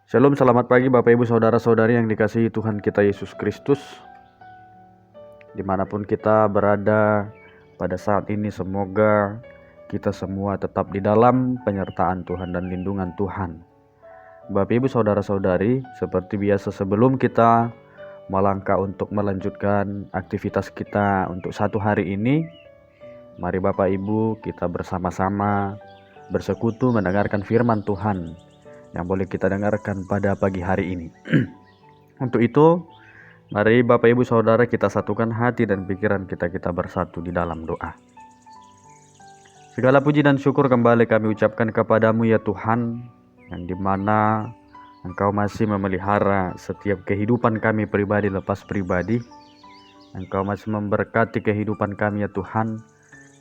Shalom, selamat pagi Bapak Ibu Saudara-saudari yang dikasihi Tuhan kita Yesus Kristus. Dimanapun kita berada pada saat ini, semoga kita semua tetap di dalam penyertaan Tuhan dan lindungan Tuhan. Bapak Ibu Saudara-saudari, seperti biasa sebelum kita melangkah untuk melanjutkan aktivitas kita untuk satu hari ini, mari Bapak Ibu kita bersama-sama bersekutu mendengarkan firman Tuhan yang boleh kita dengarkan pada pagi hari ini. Untuk itu, mari Bapak Ibu Saudara kita satukan hati dan pikiran kita bersatu di dalam doa. Segala puji dan syukur kembali kami ucapkan kepadamu ya Tuhan, yang dimana Engkau masih memelihara setiap kehidupan kami pribadi lepas pribadi. Engkau masih memberkati kehidupan kami ya Tuhan,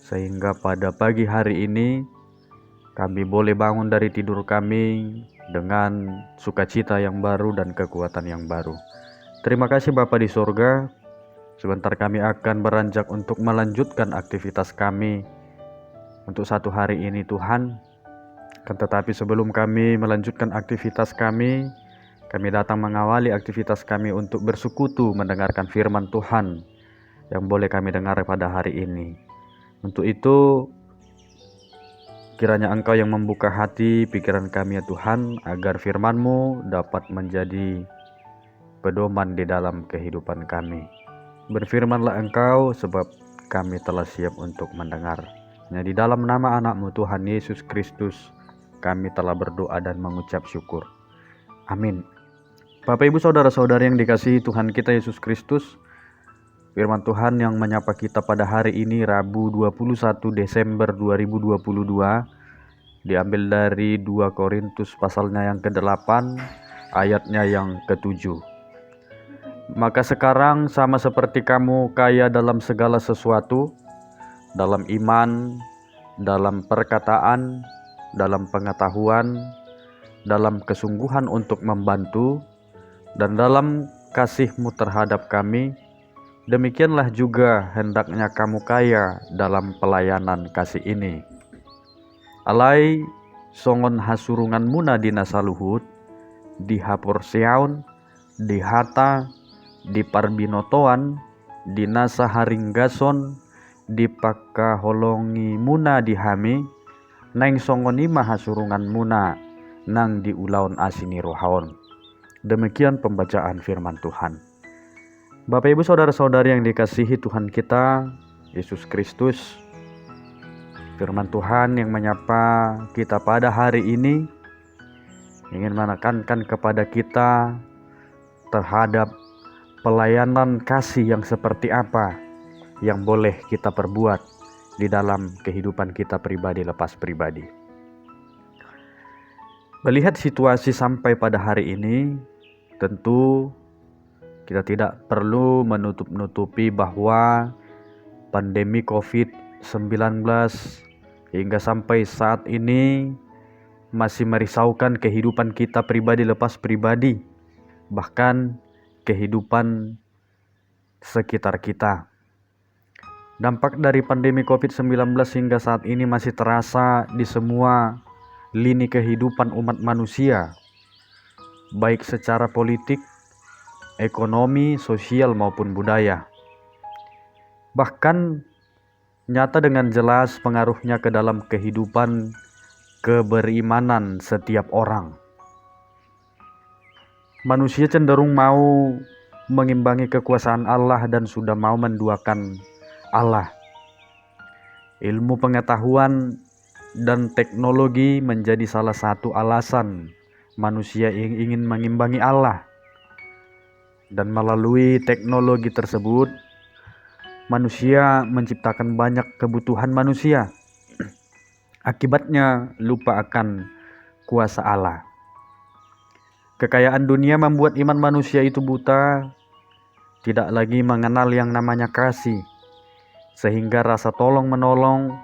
sehingga pada pagi hari ini kami boleh bangun dari tidur kami dengan sukacita yang baru dan kekuatan yang baru. Terima kasih Bapa di sorga. Sebentar kami akan beranjak untuk melanjutkan aktivitas kami untuk satu hari ini Tuhan. Tetapi sebelum kami melanjutkan aktivitas kami datang mengawali aktivitas kami untuk bersekutu mendengarkan firman Tuhan yang boleh kami dengar pada hari ini. Untuk itu, kiranya Engkau yang membuka hati pikiran kami ya Tuhan, agar firman-Mu dapat menjadi pedoman di dalam kehidupan kami. Berfirmanlah Engkau, sebab kami telah siap untuk mendengar. Hanya di dalam nama anak-Mu Tuhan Yesus Kristus, kami telah berdoa dan mengucap syukur. Amin. Bapak Ibu Saudara-saudari yang dikasihi Tuhan kita Yesus Kristus, firman Tuhan yang menyapa kita pada hari ini Rabu 21 Desember 2022 diambil dari 2 Korintus pasalnya yang ke-8 ayatnya yang ke-7. Maka sekarang sama seperti kamu kaya dalam segala sesuatu, dalam iman, dalam perkataan, dalam pengetahuan, dalam kesungguhan untuk membantu, dan dalam kasih-Mu terhadap kami, demikianlah juga hendaknya kamu kaya dalam pelayanan kasih ini. Alai songon hasurungan muna di nasaluhut, di haporseaun, di hata, di parbinotoan, di nasa haringgason, di pakaholongi muna di hami, nang songonima hasurungan muna, nang di ulaun asini rohaon. Demikian pembacaan firman Tuhan. Bapak Ibu Saudara-saudari yang dikasihi Tuhan kita Yesus Kristus, firman Tuhan yang menyapa kita pada hari ini ingin menekankan kepada kita terhadap pelayanan kasih yang seperti apa yang boleh kita perbuat di dalam kehidupan kita pribadi lepas pribadi. Melihat situasi sampai pada hari ini, tentu kita tidak perlu menutup-nutupi bahwa pandemi COVID-19 hingga sampai saat ini masih merisaukan kehidupan kita pribadi lepas pribadi, bahkan kehidupan sekitar kita. Dampak dari pandemi COVID-19 hingga saat ini masih terasa di semua lini kehidupan umat manusia, baik secara politik, ekonomi, sosial maupun budaya. Bahkan nyata dengan jelas pengaruhnya ke dalam kehidupan keberimanan setiap orang. Manusia cenderung mau mengimbangi kekuasaan Allah dan sudah mau menduakan Allah. Ilmu pengetahuan dan teknologi menjadi salah satu alasan manusia ingin mengimbangi Allah. Dan melalui teknologi tersebut, manusia menciptakan banyak kebutuhan manusia. Akibatnya lupa akan kuasa Allah. Kekayaan dunia membuat iman manusia itu buta, tidak lagi mengenal yang namanya kasih, sehingga rasa tolong-menolong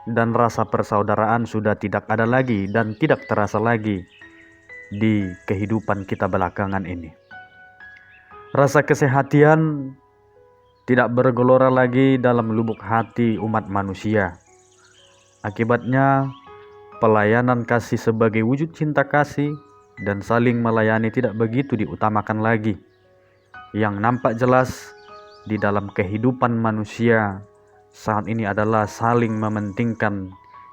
dan rasa persaudaraan sudah tidak ada lagi dan tidak terasa lagi di kehidupan kita belakangan ini. Rasa kesehatian tidak bergelora lagi dalam lubuk hati umat manusia. Akibatnya, pelayanan kasih sebagai wujud cinta kasih dan saling melayani tidak begitu diutamakan lagi. Yang nampak jelas di dalam kehidupan manusia saat ini adalah saling mementingkan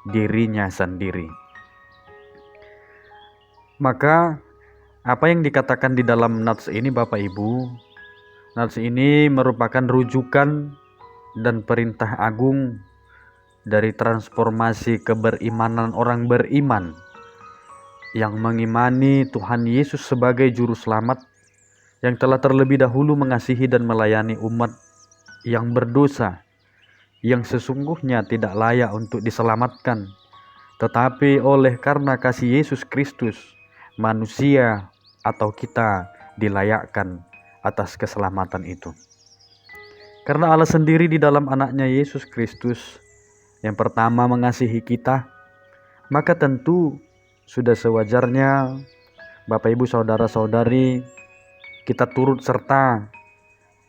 dirinya sendiri. Maka apa yang dikatakan di dalam nats ini Bapak Ibu, nats ini merupakan rujukan dan perintah agung dari transformasi keberimanan orang beriman yang mengimani Tuhan Yesus sebagai juru selamat, yang telah terlebih dahulu mengasihi dan melayani umat yang berdosa, yang sesungguhnya tidak layak untuk diselamatkan, tetapi oleh karena kasih Yesus Kristus, manusia atau kita dilayakkan atas keselamatan itu. Karena Allah sendiri di dalam anaknya Yesus Kristus yang pertama mengasihi kita, maka tentu sudah sewajarnya Bapak Ibu Saudara-saudari kita turut serta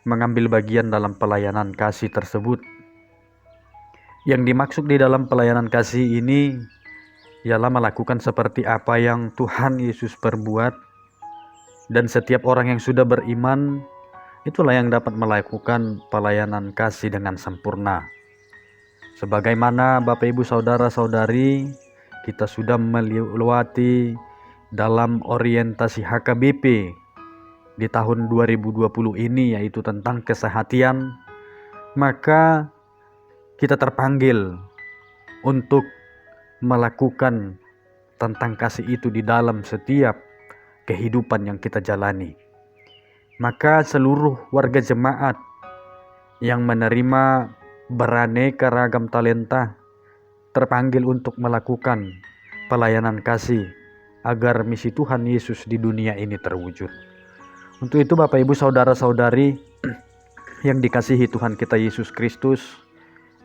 mengambil bagian dalam pelayanan kasih tersebut. Yang dimaksud di dalam pelayanan kasih ini ialah melakukan seperti apa yang Tuhan Yesus perbuat, dan setiap orang yang sudah beriman itulah yang dapat melakukan pelayanan kasih dengan sempurna. Sebagaimana Bapak Ibu Saudara-saudari kita sudah melewati dalam orientasi HKBP di tahun 2020 ini, yaitu tentang kesehatan, maka kita terpanggil untuk melakukan tentang kasih itu di dalam setiap kehidupan yang kita jalani. Maka seluruh warga jemaat yang menerima beraneka ragam talenta terpanggil untuk melakukan pelayanan kasih agar misi Tuhan Yesus di dunia ini terwujud. Untuk itu Bapak Ibu Saudara-saudari yang dikasihi Tuhan kita Yesus Kristus,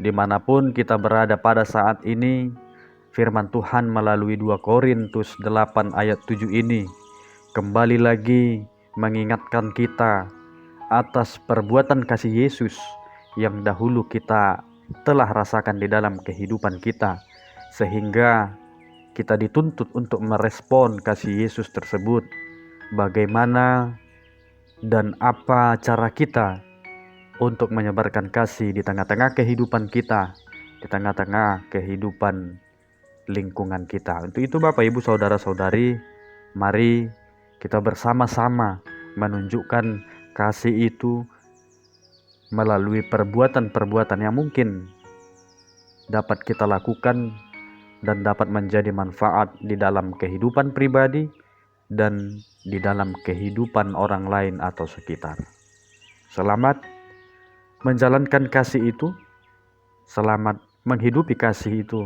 dimanapun kita berada pada saat ini, firman Tuhan melalui 2 Korintus 8 ayat 7 ini kembali lagi mengingatkan kita atas perbuatan kasih Yesus yang dahulu kita telah rasakan di dalam kehidupan kita, sehingga kita dituntut untuk merespon kasih Yesus tersebut. Bagaimana dan apa cara kita untuk menyebarkan kasih di tengah-tengah kehidupan kita, di tengah-tengah kehidupan lingkungan kita. Untuk itu Bapak Ibu Saudara-saudari, mari kita bersama-sama menunjukkan kasih itu melalui perbuatan-perbuatan yang mungkin dapat kita lakukan dan dapat menjadi manfaat di dalam kehidupan pribadi dan di dalam kehidupan orang lain atau sekitar. Selamat menjalankan kasih itu, selamat menghidupi kasih itu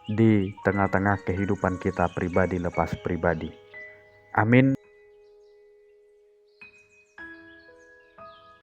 di tengah-tengah kehidupan kita pribadi lepas pribadi. Amin.